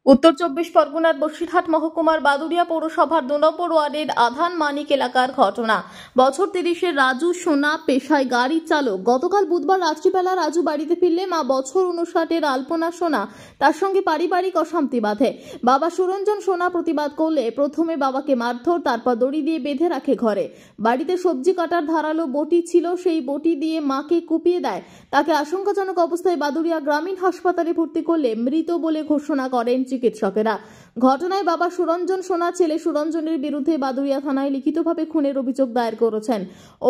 উত্তর ২৪ পরগনার বসিরহাট মহকুমার বাদুড়িয়া পৌরসভার ২ নম্বর ওয়ার্ডের আধান মানিক এলাকার ঘটনা। বছর ৩০-এর রাজু সোনা পেশায় গাড়ি চালক। গতকাল বুধবার রাত্রিবেলা রাজু বাড়িতে ফিরলে মা বছর ৫৯-এর আলপনা সোনা তার সঙ্গে পারিবারিক অশান্তি বাঁধে। বাবা সুরঞ্জন সোনা প্রতিবাদ করলে প্রথমে বাবাকে মারধর, তারপর দড়ি দিয়ে বেঁধে রাখে ঘরে। বাড়িতে সবজি কাটার ধারালো বটি ছিল, সেই বটি দিয়ে মাকে কুপিয়ে দেয়। তাকে আশঙ্কাজনক অবস্থায় বাদুড়িয়া গ্রামীণ হাসপাতালে ভর্তি করলে মৃত বলে ঘোষণা করেন চিকিৎসকেরা। ঘটনায় বাবা সুরঞ্জন সোনা ছেলে সুরঞ্জনের বিরুদ্ধে বাদুড়িয়া থানায় লিখিতভাবে খুনের অভিযোগ দায়ের করেছেন।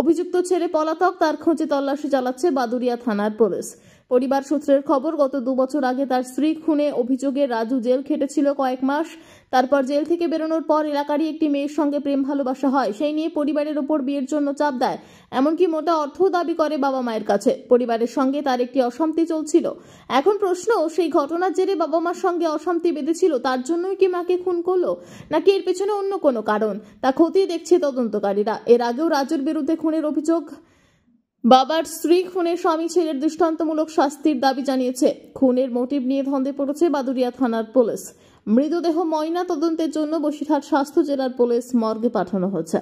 অভিযুক্ত ছেলে পলাতক, তার খোঁজে তল্লাশি চালাচ্ছে বাদুড়িয়া থানার পুলিশ। পরিবার সূত্রের খবর, গত ২ বছর আগে তার স্ত্রী খুনে অভিযোগে রাজু জেল খেটেছিল কয়েক মাস। তারপর জেল থেকে বেরোনোর পর এলাকারই একটি মেয়ের সঙ্গে প্রেম ভালোবাসা হয়, সেই নিয়ে পরিবারের ওপর বিয়ের জন্য চাপ দেয়, এমনকি মোটা অর্থও দাবি করে বাবা মায়ের কাছে। পরিবারের সঙ্গে তার একটি অশান্তি চলছিল। এখন প্রশ্ন, সেই ঘটনার জেরে বাবা মার সঙ্গে অশান্তি বেঁধেছিল, তার জন্যই কি মাকে খুন করলো, নাকি এর পেছনে অন্য কোনো কারণ, তা খতিয়ে দেখছে তদন্তকারীরা। এর আগেও রাজুর বিরুদ্ধে খুনের অভিযোগ। বাবার স্ত্রী খুনে স্বামী ছেলের দৃষ্টান্তমূলক শাস্তির দাবি জানিয়েছে। খুনের মোটিভ নিয়ে ধন্দে পড়েছে বাদুড়িয়া থানার পুলিশ। মৃতদেহ ময়না তদন্তের জন্য বসিরহাট স্বাস্থ্য জেলার পুলিশ মর্গে পাঠানো হয়েছে।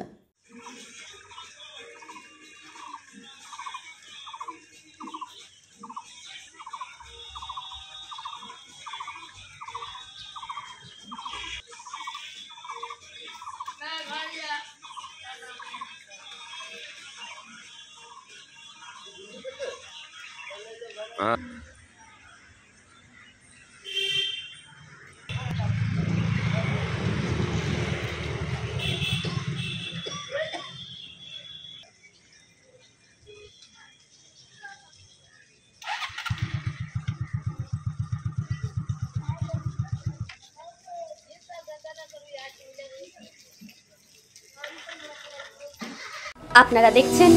আপনারা দেখছেন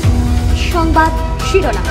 সংবাদ শিরোনাম।